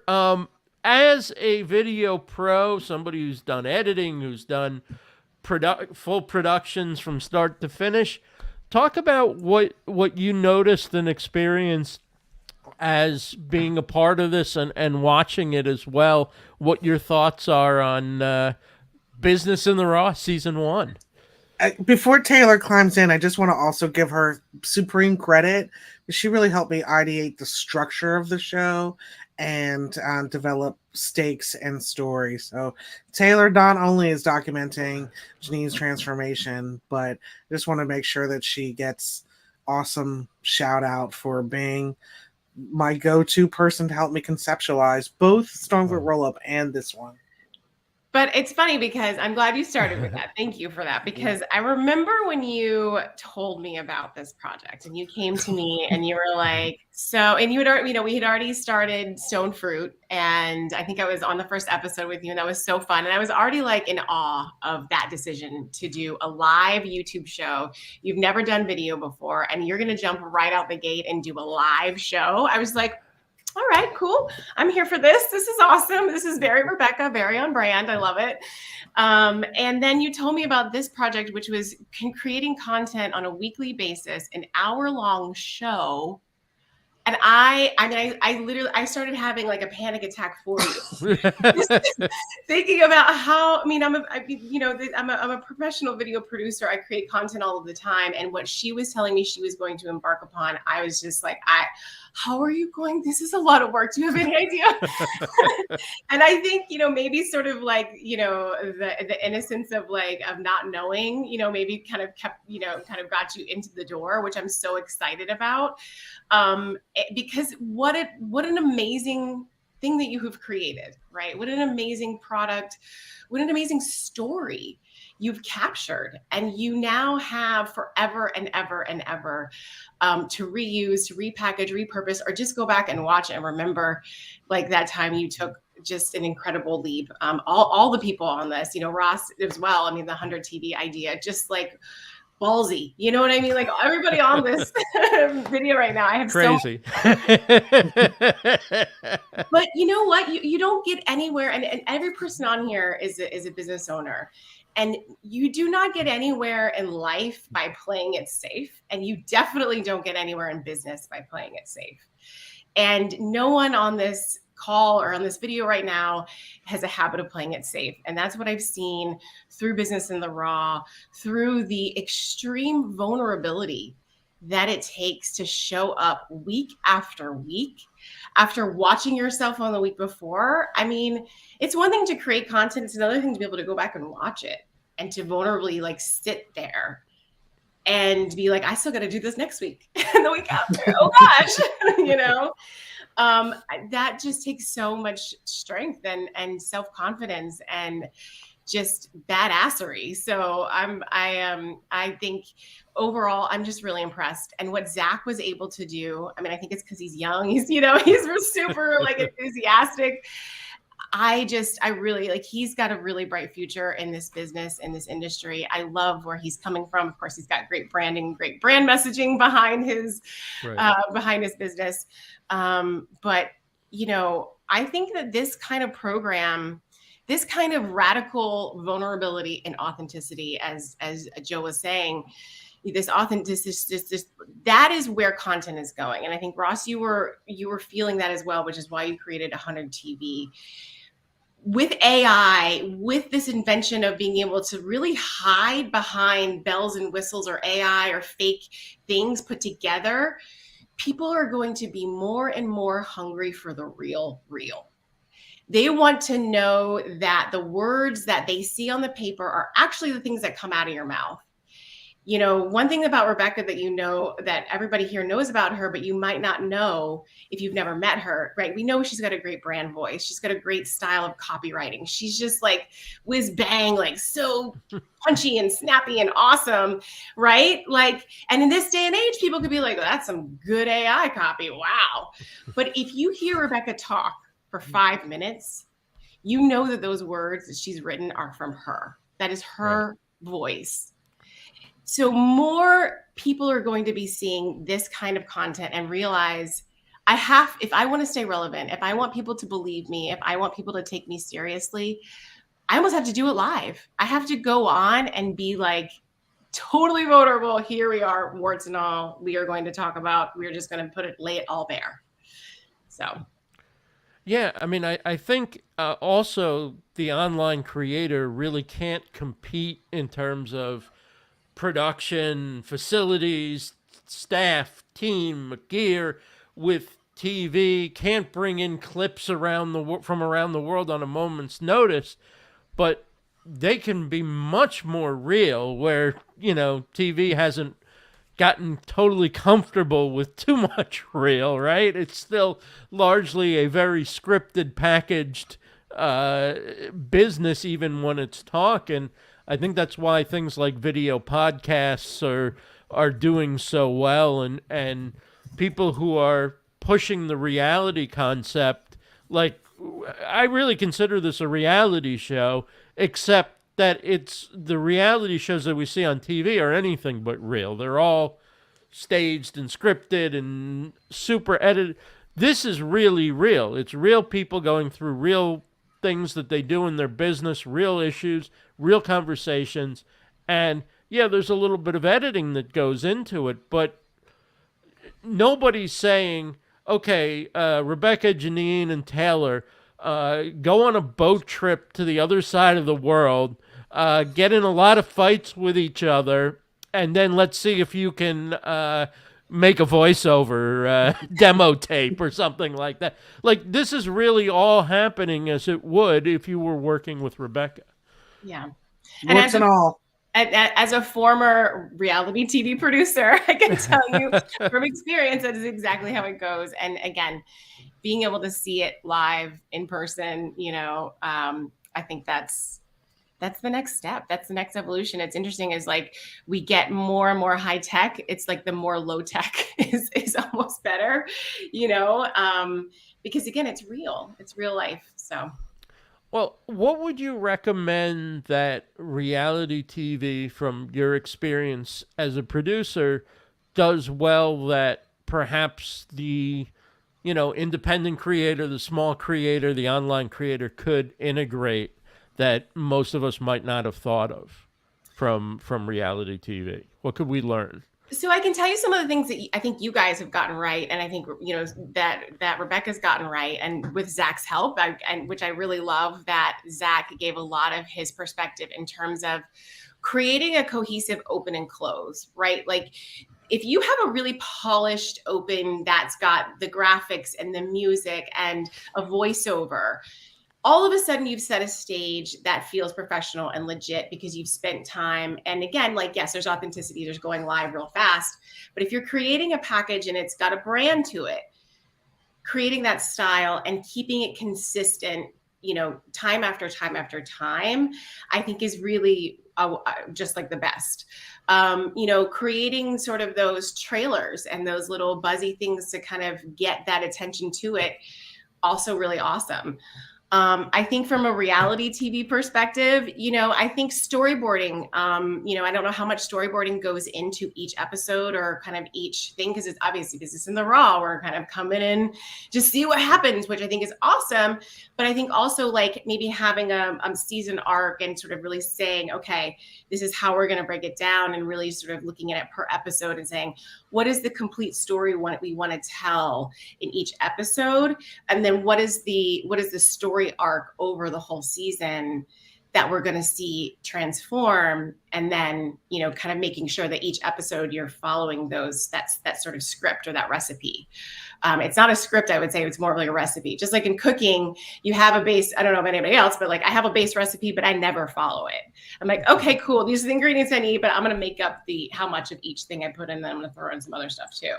Speaker 1: as a video pro, somebody who's done editing, who's done full productions from start to finish, talk about what you noticed and experienced as being a part of this and watching it as well. What your thoughts are on Business in the Raw Season 1.
Speaker 4: Before Taylor climbs in, I just want to also give her supreme credit. She really helped me ideate the structure of the show and develop stakes and stories. So Taylor not only is documenting Janine's transformation, but I just want to make sure that she gets awesome shout out for being my go-to person to help me conceptualize both Stonefoot Roll-Up and this one.
Speaker 3: But it's funny because I'm glad you started with that. Thank you for that. Because I remember when you told me about this project and you came to me and you were like, and you had already, we had already started Stone Fruit. And I think I was on the first episode with you and that was so fun. And I was already like in awe of that decision to do a live YouTube show. You've never done video before and you're going to jump right out the gate and do a live show. I was like, all right, cool. I'm here for this. This is awesome. This is very Rebecca, very on brand. I love it. And then you told me about this project, which was creating content on a weekly basis, an hour-long show And I literally, I started having like a panic attack for you, thinking about how, I'm a professional video producer. I create content all of the time. And what she was telling me she was going to embark upon, I was just like, how are you going? This is a lot of work. Do you have any idea? And I think, maybe sort of like, the innocence of not knowing, maybe kind of kept, kind of got you into the door, which I'm so excited about. Because what an amazing thing that you have created, right? What an amazing product, what an amazing story you've captured, and you now have forever and ever and ever to reuse, to repackage, repurpose, or just go back and watch and remember like that time you took just an incredible leap. All the people on this, Ross as well. The 100 TV idea, just like ballsy, you know what I mean? Like everybody on this video right now, I have
Speaker 1: crazy.
Speaker 3: But you know what? You don't get anywhere, and every person on here is a business owner, and you do not get anywhere in life by playing it safe, and you definitely don't get anywhere in business by playing it safe. And no one on this call or on this video right now has a habit of playing it safe. And that's what I've seen through Business in the Raw, through the extreme vulnerability that it takes to show up week after week after watching yourself on the week before. It's one thing to create content. It's another thing to be able to go back and watch it and to vulnerably like sit there and be like, I still got to do this next week and the week after. Oh gosh, that just takes so much strength and self-confidence and just badassery. So I think overall, I'm just really impressed. And what Zack was able to do, I think it's because he's young. He's super like enthusiastic. I really like, he's got a really bright future in this business, in this industry. I love where he's coming from. Of course, he's got great branding, great brand messaging behind his, business. But, I think that this kind of program, this kind of radical vulnerability and authenticity, as Joe was saying, this authenticity, that is where content is going. And I think, Ross, you were feeling that as well, which is why you created 100 TV. With AI, with this invention of being able to really hide behind bells and whistles or AI or fake things put together, people are going to be more and more hungry for the real. They want to know that the words that they see on the paper are actually the things that come out of your mouth. One thing about Rebecca that everybody here knows about her, but you might not know if you've never met her, right? We know she's got a great brand voice. She's got a great style of copywriting. She's just like whiz bang, like so punchy and snappy and awesome, right? Like, and in this day and age, people could be like, oh, that's some good AI copy. Wow. But if you hear Rebecca talk for 5 minutes, you know that those words that she's written are from her. That is her voice. So more people are going to be seeing this kind of content and realize if I want to stay relevant, if I want people to believe me, if I want people to take me seriously, I almost have to do it live. I have to go on and be like totally vulnerable. Here we are, warts and all. We're just going to lay it all bare. So.
Speaker 1: Yeah, I think also the online creator really can't compete in terms of production, facilities, staff, team, gear with TV, can't bring in clips from around the world on a moment's notice, but they can be much more real where, TV hasn't gotten totally comfortable with too much real, right? It's still largely a very scripted, packaged business, even when it's talk. And I think that's why things like video podcasts are doing so well, and people who are pushing the reality concept, like I really consider this a reality show, except that it's the reality shows that we see on TV are anything but real. They're all staged and scripted and super edited. This is really real. It's real people going through real things that they do in their business, real issues, real conversations. And yeah, there's a little bit of editing that goes into it, but nobody's saying, okay, Rebecca, Janine, and Taylor go on a boat trip to the other side of the world, get in a lot of fights with each other, and then let's see if you can make a voiceover demo tape or something like that. Like, this is really all happening as it would if you were working with Rebecca.
Speaker 3: Yeah.
Speaker 4: Warts and all.
Speaker 3: As a former reality TV producer, I can tell you from experience that is exactly how it goes. And again, being able to see it live in person, I think that's the next step. That's the next evolution. It's interesting is like we get more and more high tech. It's like the more low tech is almost better, because again, it's real life. So.
Speaker 1: Well, what would you recommend that reality TV, from your experience as a producer, does well that perhaps the, independent creator, the small creator, the online creator could integrate that most of us might not have thought of from reality TV? What could we learn?
Speaker 3: So I can tell you some of the things that I think you guys have gotten right, and I think that Rebecca's gotten right, and with Zack's help, which I really love that Zack gave a lot of his perspective in terms of creating a cohesive open and close, right? Like if you have a really polished open that's got the graphics and the music and a voiceover, all of a sudden you've set a stage that feels professional and legit because you've spent time. And again, like, yes, there's authenticity, there's going live real fast. But if you're creating a package and it's got a brand to it, creating that style and keeping it consistent, time after time after time, I think is really just like the best. Creating sort of those trailers and those little buzzy things to kind of get that attention to it, also really awesome. I think from a reality TV perspective, I think storyboarding, I don't know how much storyboarding goes into each episode or kind of each thing, because it's obviously business in the raw. We're kind of coming in to see what happens, which I think is awesome. But I think also like maybe having a season arc and sort of really saying, okay, this is how we're going to break it down, and really sort of looking at it per episode and saying, what is the complete story we want to tell in each episode? And then what is the story arc over the whole season that we're going to see transform, and then kind of making sure that each episode you're following that sort of script or that recipe. It's not a script, I would say. It's more like a recipe. Just like in cooking, you have a base. I don't know about anybody else, but like I have a base recipe, but I never follow it. I'm like, okay, cool, these are the ingredients I need, but I'm going to make up how much of each thing I put in, and then I'm going to throw in some other stuff too.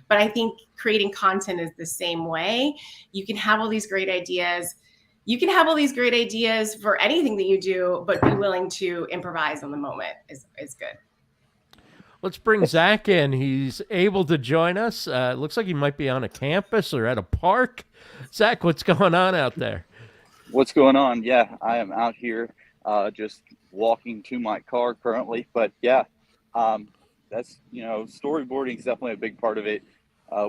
Speaker 3: But I think creating content is the same way. You can have all these great ideas. You can have all these great ideas for anything that you do, but be willing to improvise on the moment is good.
Speaker 1: Let's bring Zack in. He's able to join us. Looks like he might be on a campus or at a park. Zack, what's going on out there?
Speaker 10: What's going on? Yeah, I am out here just walking to my car currently. But yeah, that's, storyboarding is definitely a big part of it.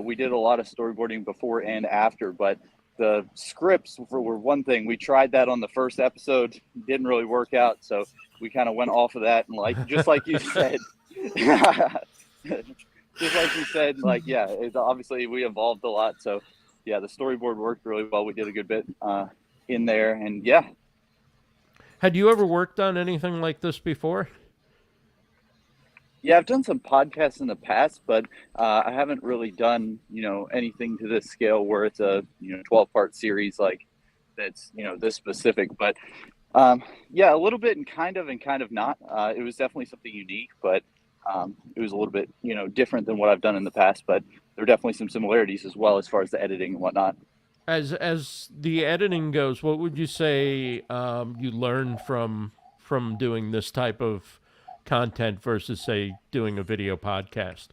Speaker 10: We did a lot of storyboarding before and after, but the scripts were one thing. We tried that on the first episode, didn't really work out, so we kind of went off of that. And just like you said, obviously we evolved a lot. So yeah, the storyboard worked really well. We did a good bit in there, and yeah.
Speaker 1: Had you ever worked on anything like this before?
Speaker 10: Yeah, I've done some podcasts in the past, but I haven't really done, anything to this scale where it's a, 12-part series like that's, this specific. But yeah, a little bit and kind of not. It was definitely something unique, but it was a little bit, different than what I've done in the past. But there are definitely some similarities as well as far as the editing and whatnot.
Speaker 1: As the editing goes, what would you say you learned from doing this type of content versus, say, doing a video podcast?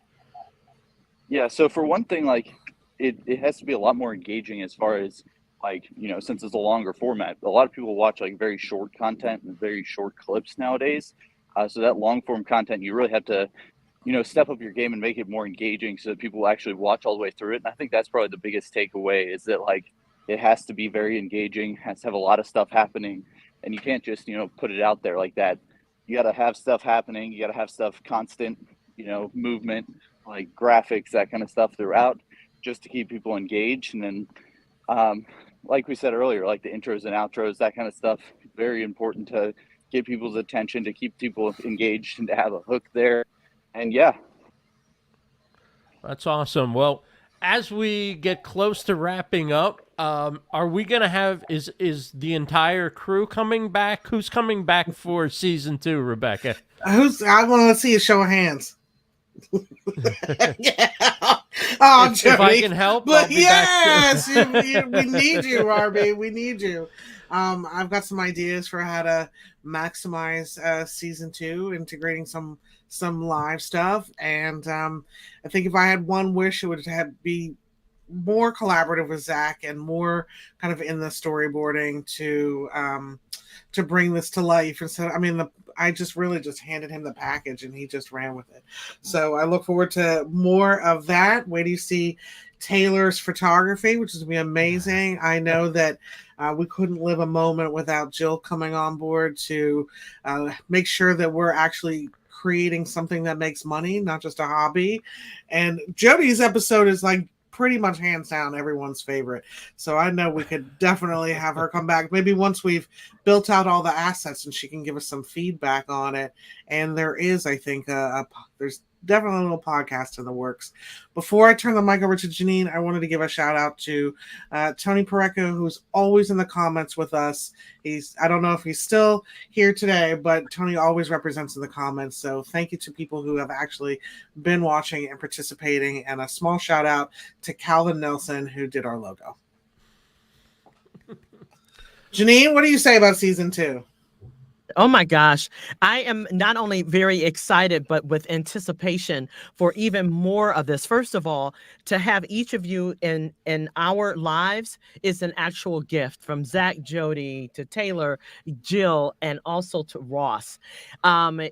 Speaker 10: Yeah, so for one thing, like it has to be a lot more engaging as far as since it's a longer format. A lot of people watch like very short content and very short clips nowadays. So that long form content, you really have to, step up your game and make it more engaging so that people will actually watch all the way through it. And I think that's probably the biggest takeaway is that it has to be very engaging, has to have a lot of stuff happening, and you can't just, put it out there like that. You got to have stuff happening. You got to have stuff constant, movement, like graphics, that kind of stuff throughout. just to keep people engaged. And then, like we said earlier, like the intros and outros, that kind of stuff, very important to get people's attention, to keep people engaged and to have a hook there. And yeah.
Speaker 1: That's awesome. Well, as we get close to wrapping up, are we going to have, is the entire crew coming back? Who's coming back for season 2, Rebecca?
Speaker 4: I want to see a show of hands. Yeah. Oh,
Speaker 1: if I can help,
Speaker 4: but
Speaker 1: I'll be
Speaker 4: yes,
Speaker 1: back.
Speaker 4: we need you, RB. We need you. I've got some ideas for how to maximize season 2, integrating some live stuff, and I think if I had one wish, it would be more collaborative with Zack and more kind of in the storyboarding to bring this to life. And so, I mean, I just really just handed him the package and he just ran with it. So I look forward to more of that. Wait till you see Taylor's photography, which is going to be amazing. I know that we couldn't live a moment without Gill coming on board to make sure that we're actually creating something that makes money, not just a hobby. And Jodi's episode is like pretty much hands down everyone's favorite. So I know we could definitely have her come back maybe once we've built out all the assets and she can give us some feedback on it. And there is, I think, there's definitely a little podcast in the works. Before I turn the mic over to Janine, I wanted to give a shout out to Tony Parecco, who's always in the comments with us. I don't know if he's still here today, but Tony always represents in the comments. So thank you to people who have actually been watching and participating. And a small shout out to Calvin Nelson, who did our logo. Janine, what do you say about season 2?
Speaker 5: Oh my gosh. I am not only very excited, but with anticipation for even more of this. First of all, to have each of you in our lives is an actual gift, from Zack, Jodi, to Taylor, Gill, and also to Ross.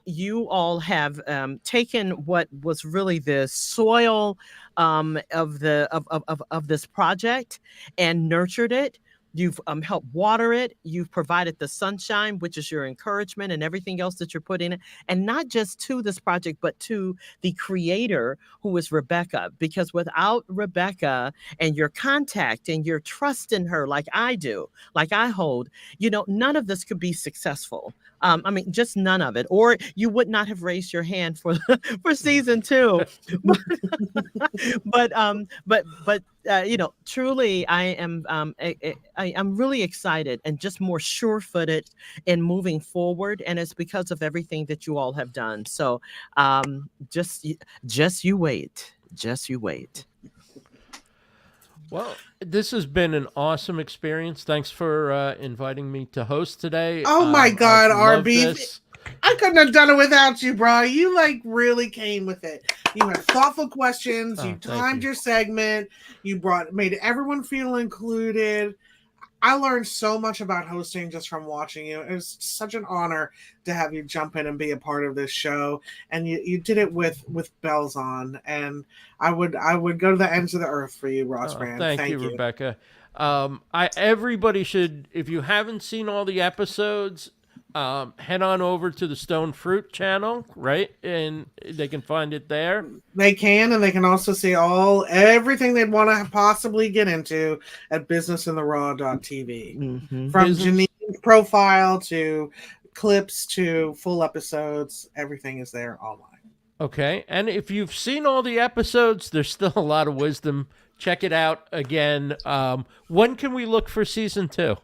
Speaker 5: You all have taken what was really the soil of this project and nurtured it. You've helped water it. You've provided the sunshine, which is your encouragement, and everything else that you're putting in. And not just to this project, but to the creator, who is Rebecca. Because without Rebecca and your contact and your trust in her, like I do, like I hold, none of this could be successful. I mean, just none of it. Or you would not have raised your hand for season 2. But truly, I am I'm really excited and just more sure-footed in moving forward, and it's because of everything that you all have done. So just you wait.
Speaker 1: Well, this has been an awesome experience. Thanks for inviting me to host today.
Speaker 4: Oh my God, RB. I couldn't have done it without you, bro. You really came with it. You had thoughtful questions. You timed your segment. You made everyone feel included. I learned so much about hosting just from watching you. It was such an honor to have you jump in and be a part of this show. And you did it with bells on. And I would go to the ends of the earth for you, Ross Brand.
Speaker 1: Thank you, Rebecca. Everybody should, if you haven't seen all the episodes, head on over to the Stone Fruit channel, right? And they can find it there.
Speaker 4: They can, and they can also see everything they'd want to possibly get into at businessintheraw.tv.
Speaker 5: Mm-hmm.
Speaker 4: From Janine's profile to clips to full episodes, everything is there online.
Speaker 1: Okay, and if you've seen all the episodes, there's still a lot of wisdom. Check it out again. When can we look for season 2?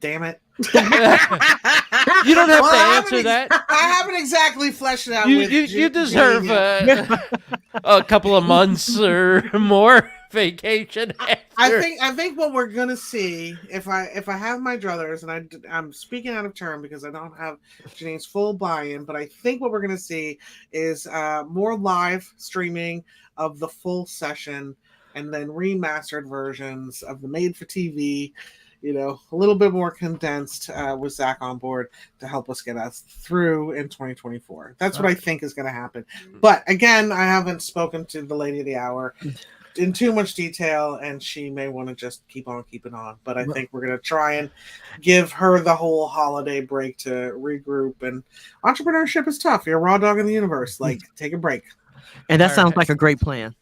Speaker 4: Damn it.
Speaker 1: You don't have to answer that.
Speaker 4: I haven't exactly fleshed it out.
Speaker 1: You deserve a couple of months or more vacation.
Speaker 4: I think what we're gonna see, if I have my druthers, and I'm speaking out of turn because I don't have Janine's full buy-in, but I think what we're gonna see is more live streaming of the full session, and then remastered versions of the made-for-TV. A little bit more condensed with Zack on board to help us get us through in 2024. That's what I think is going to happen. But again, I haven't spoken to the lady of the hour in too much detail, and she may want to just keep on keeping on. But I think we're going to try and give her the whole holiday break to regroup. And entrepreneurship is tough. You're a raw dog in the universe. Take a break.
Speaker 5: And that sounds like a great plan.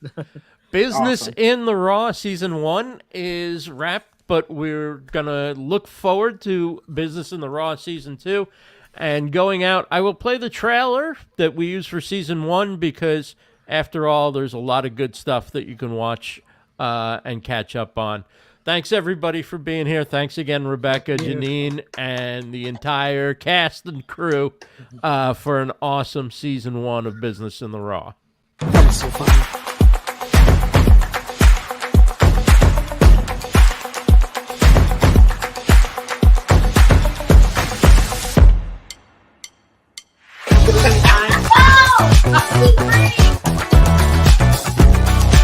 Speaker 1: Business
Speaker 4: Awesome.
Speaker 1: in the Raw season 1 is wrapped, but we're going to look forward to Business in the Raw season 2. And going out, I will play the trailer that we use for season 1 because, after all, there's a lot of good stuff that you can watch and catch up on. Thanks, everybody, for being here. Thanks again, Rebecca, Janine, and the entire cast and crew for an awesome season 1 of Business in the Raw.
Speaker 2: That was so fun.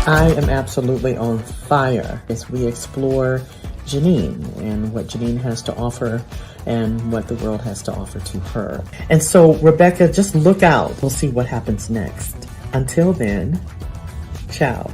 Speaker 2: I am absolutely on fire as we explore Janine and what Janine has to offer and what the world has to offer to her. And so, Rebecca, just look out. We'll see what happens next. Until then, ciao.